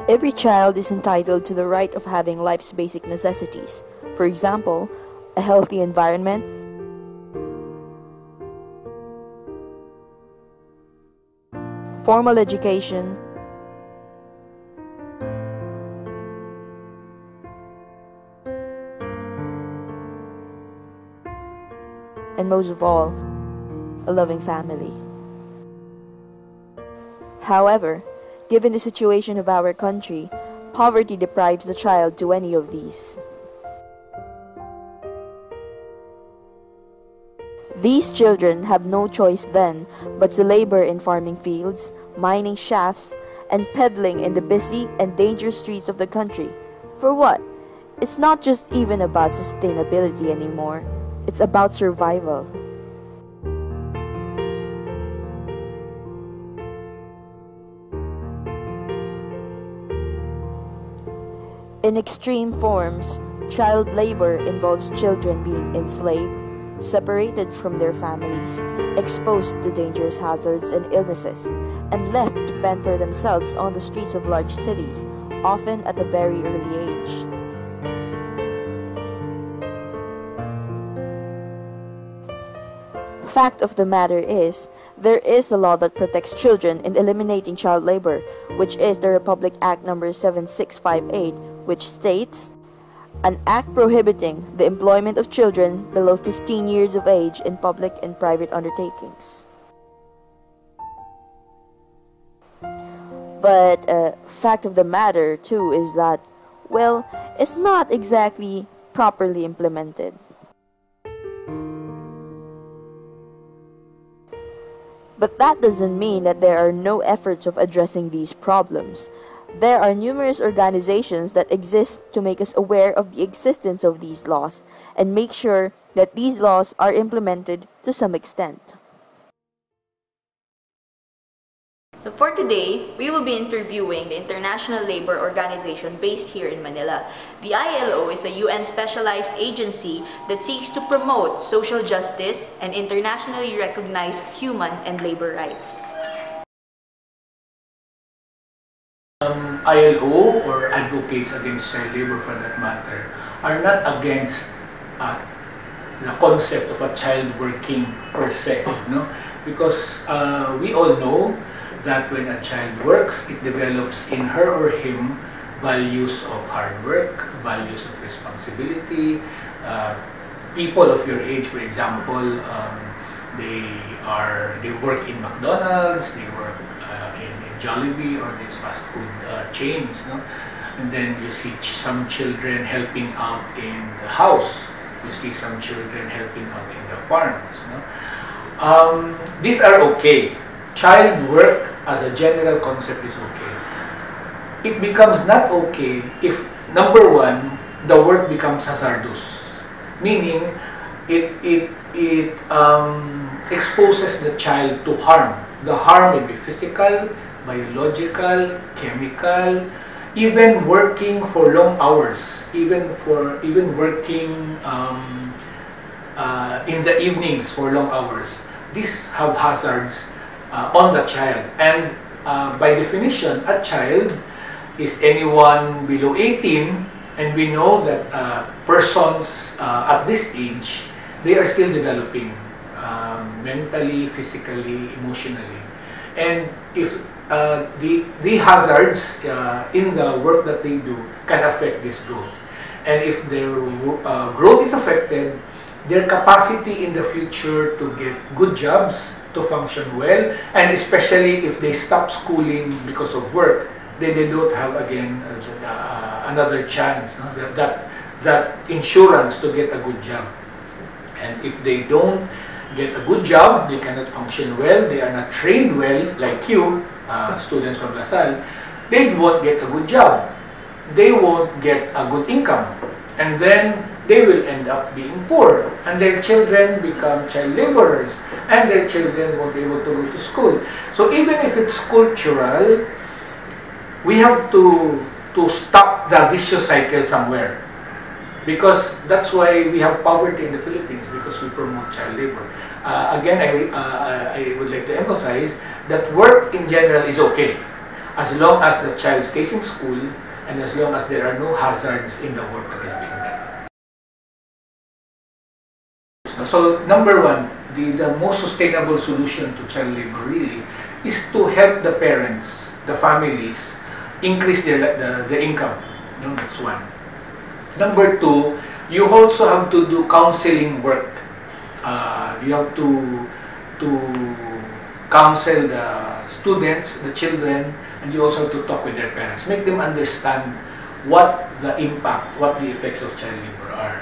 Every child is entitled to the right of having life's basic necessities. For example, a healthy environment, formal education, and most of all, a loving family. However, given the situation of our country, poverty deprives the child to any of these. These children have no choice then but to labor in farming fields, mining shafts, and peddling in the busy and dangerous streets of the country. For what? It's not just even about sustainability anymore. It's about survival. In extreme forms, child labor involves children being enslaved, separated from their families, exposed to dangerous hazards and illnesses, and left to fend for themselves on the streets of large cities, often at a very early age. Fact of the matter is, there is a law that protects children in eliminating child labor, which is the Republic Act No. 7658, which states, "An act prohibiting the employment of children below 15 years of age in public and private undertakings." But fact of the matter too is that, well, it's not exactly properly implemented. But that doesn't mean that there are no efforts of addressing these problems. There are numerous organizations that exist to make us aware of the existence of these laws and make sure that these laws are implemented to some extent. So for today, we will be interviewing the International Labor Organization based here in Manila. The ILO is a UN specialized agency that seeks to promote social justice and internationally recognized human and labor rights. ILO, or advocates against child labor for that matter, are not against the concept of a child working per se, no? Because we all know that when a child works, it develops in her or him values of hard work, values of responsibility. People of your age, for example, they work in McDonald's, they work in Jollibee or these fast food chains, no? And then you see some children helping out in the house. You see some children helping out in the farms, no? These are okay. Child work as a general concept is okay. It becomes not okay if, number one, the work becomes hazardous, meaning it exposes the child to harm. The harm may be physical, biological, chemical, even working for long hours, even working in the evenings for long hours. These have hazards on the child, and by definition, a child is anyone below 18, and we know that persons at this age, they are still developing mentally, physically, emotionally, and if the hazards in the work that they do can affect this growth, and if their growth is affected, their capacity in the future to get good jobs, to function well, and especially if they stop schooling because of work, then they don't have again another chance, no? that insurance to get a good job. And if they don't get a good job, they cannot function well, they are not trained well, like you, students from LaSalle, they won't get a good job, they won't get a good income, and then they will end up being poor, and their children become child laborers, and their children won't be able to go to school. So even if it's cultural, we have to stop the vicious cycle somewhere, because that's why we have poverty in the Philippines, because we promote child labor. Again, I would like to emphasize that work in general is okay. as long as the child stays in school and as long as there are no hazards in the work that is being done. So number one, the most sustainable solution to child labor really is to help the parents, the families, increase their income. That's one. Number two, you also have to do counseling work. You have to counsel the students, the children, and you also have to talk with their parents. Make them understand what the impact, what the effects of child labor are.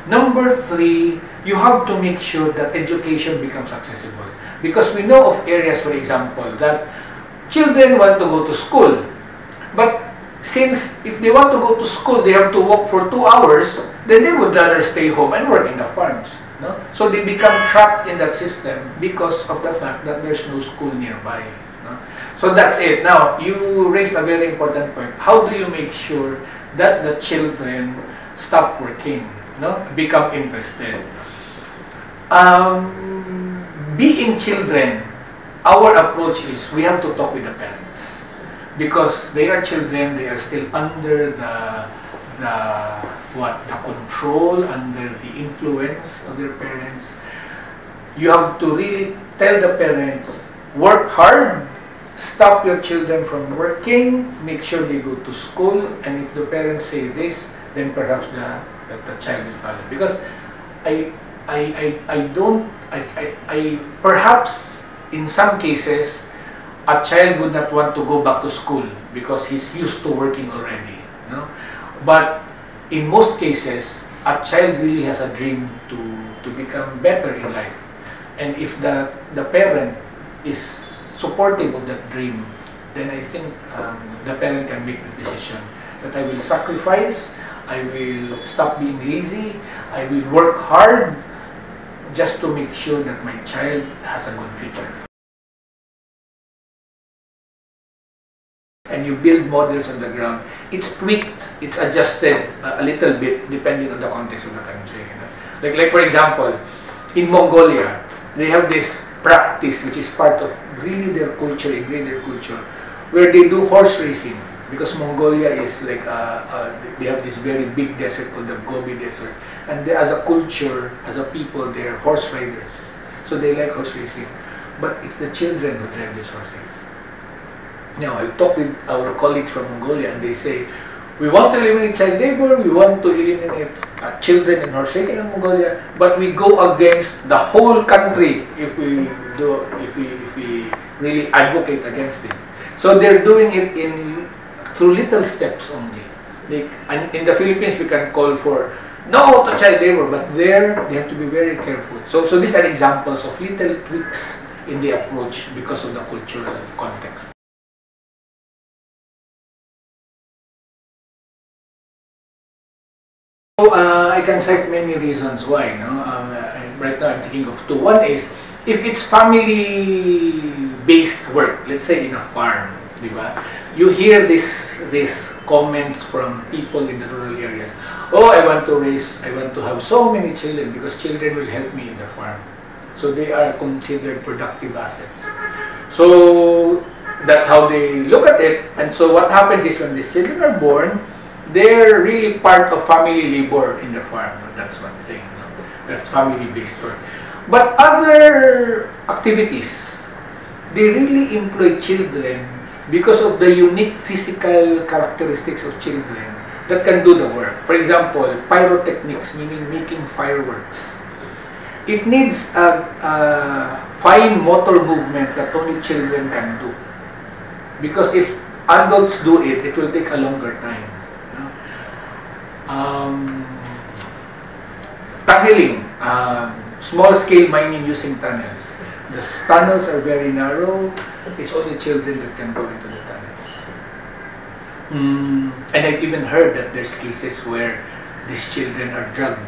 Number three, you have to make sure that education becomes accessible. Because we know of areas, for example, that children want to go to school. But since if they want to go to school, they have to walk for 2 hours, then they would rather stay home and work in the farms. So they become trapped in that system because of the fact that there's no school nearby. So that's it. Now, you raised a very important point. How do you make sure that the children stop working, become interested? Being children, our approach is we have to talk with the parents. Because they are children, they are still under the control, under the influence of their parents. You have to really tell the parents, work hard, stop your children from working, make sure they go to school, and if the parents say this, then perhaps the child will follow. Because perhaps in some cases, a child would not want to go back to school because he's used to working already. But in most cases, a child really has a dream to become better in life. And if the parent is supportive of that dream, then I think the parent can make the decision that I will sacrifice, I will stop being lazy, I will work hard just to make sure that my child has a good future. And you build models on the ground. It's tweaked, it's adjusted a little bit depending on the context of the country. Like for example, in Mongolia, they have this practice which is part of really their culture, ingrained their culture, where they do horse racing. Because Mongolia is like, they have this very big desert called the Gobi Desert. And they, as a culture, as a people, they're horse riders. So they like horse racing. But it's the children who drive these horses. Now, I talked with our colleagues from Mongolia and they say, we want to eliminate child labor, we want to eliminate children in horse racing in Mongolia, but we go against the whole country if we really advocate against it. So they're doing it through little steps only. And in the Philippines, we can call for no to child labor, but there they have to be very careful. So these are examples of little tweaks in the approach because of the cultural context. So I can cite many reasons why. Right now I'm thinking of two. One is if it's family-based work, let's say in a farm, diba? You hear these comments from people in the rural areas. Oh, I want to have so many children because children will help me in the farm. So they are considered productive assets. So that's how they look at it. And so what happens is when these children are born, they're really part of family labor in the farm. That's one thing. That's family-based work. But other activities, they really employ children because of the unique physical characteristics of children that can do the work. For example, pyrotechnics, meaning making fireworks. It needs a fine motor movement that only children can do. Because if adults do it, it will take a longer time. Tunneling, small-scale mining using tunnels. The tunnels are very narrow. It's only children that can go into the tunnels. And I've even heard that there's cases where these children are drugged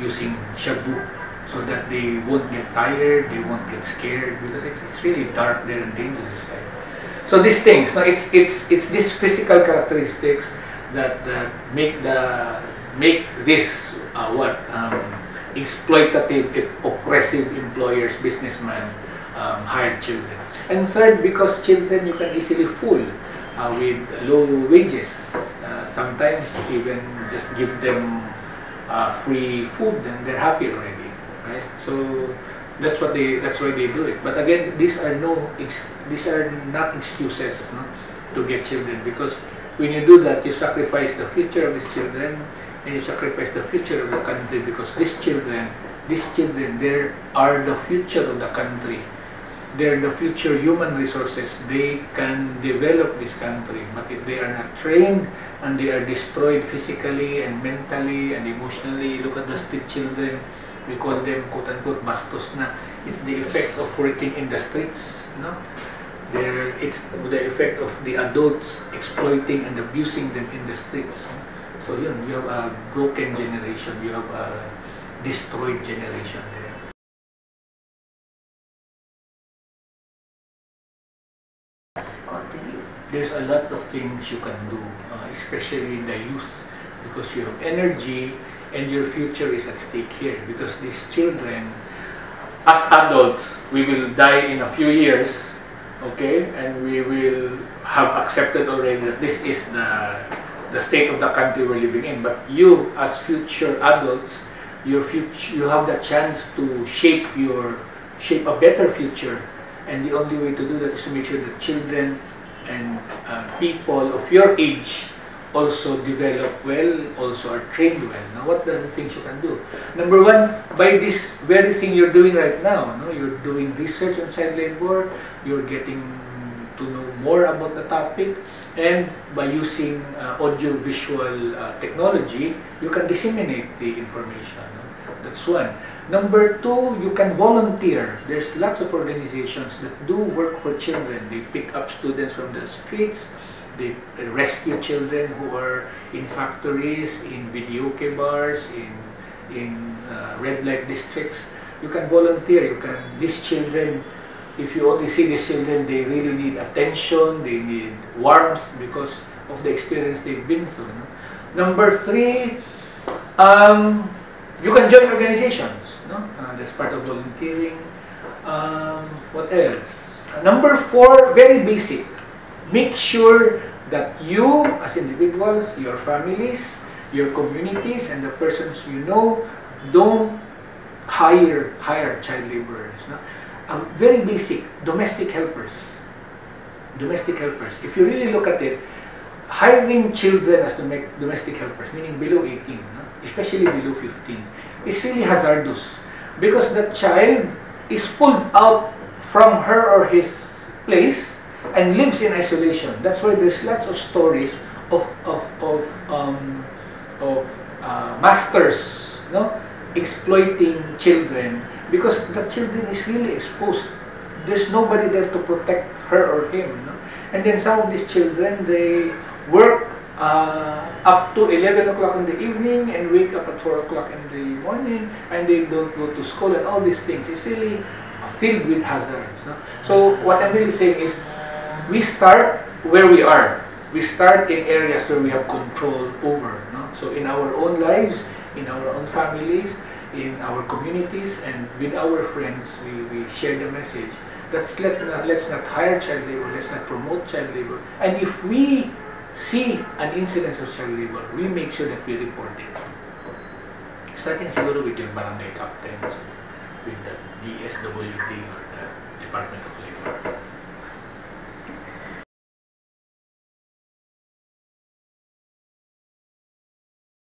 using shabu so that they won't get tired, they won't get scared because it's really dark there and dangerous. Right? So these things, it's these physical characteristics that make this exploitative, oppressive employers, businessmen hire children. And third, because children you can easily fool. with low wages. Sometimes even just give them free food, and they're happy already, right? So that's why they do it. But again, these are not excuses, no, to get children, because when you do that, you sacrifice the future of these children, and you sacrifice the future of the country, because these children, they are the future of the country. They're the future human resources. They can develop this country. But if they are not trained and they are destroyed physically and mentally and emotionally, look at the street children. We call them quote-unquote bastos na. It's the effect of working in the streets. No? It's the effect of the adults exploiting and abusing them in the streets. So you have a broken generation. You have a destroyed generation there. There's a lot of things you can do, especially in the youth, because you have energy and your future is at stake here. Because these children, as adults, we will die in a few years, okay, and we will have accepted already that this is the state of the country we're living in. But you, as future adults, you have the chance to shape a better future. And the only way to do that is to make sure that children and people of your age also develop well, also are trained well. Now, what are the things you can do? Number one, by this very thing you're doing right now, no? You're doing research on child labor, you're getting to know more about the topic, and by using audio-visual technology, you can disseminate the information. No? That's one. Number two, you can volunteer. There's lots of organizations that do work for children. They pick up students from the streets. They rescue children who are in factories, in videoke bars, in red light districts. You can volunteer. These children, if you only see these children, they really need attention. They need warmth because of the experience they've been through. No? Number three, you can join organizations. No? That's part of volunteering. What else? Number four, very basic. Make sure that you, as individuals, your families, your communities, and the persons you know, don't hire child laborers. No? Very basic, domestic helpers. Domestic helpers. If you really look at it, hiring children as domestic helpers, meaning below 18, no? Especially below 15, is really hazardous, because the child is pulled out from her or his place and lives in isolation. That's why there's lots of stories of masters, no, exploiting children, because the children is really exposed. There's nobody there to protect her or him. No? And then some of these children, they work up to 11 o'clock in the evening and wake up at 4 o'clock in the morning, and they don't go to school, and all these things. It's really filled with hazards. No? So what I'm really saying is, we start where we are. We start in areas where we have control over. No? So in our own lives, in our own families, in our communities, and with our friends, we share the message that let's not hire child labor, let's not promote child labor. And if we see an incidence of child labor, we make sure that we report it. Starting siguro with your barangay captains, with the DSWD or the Department of Labor.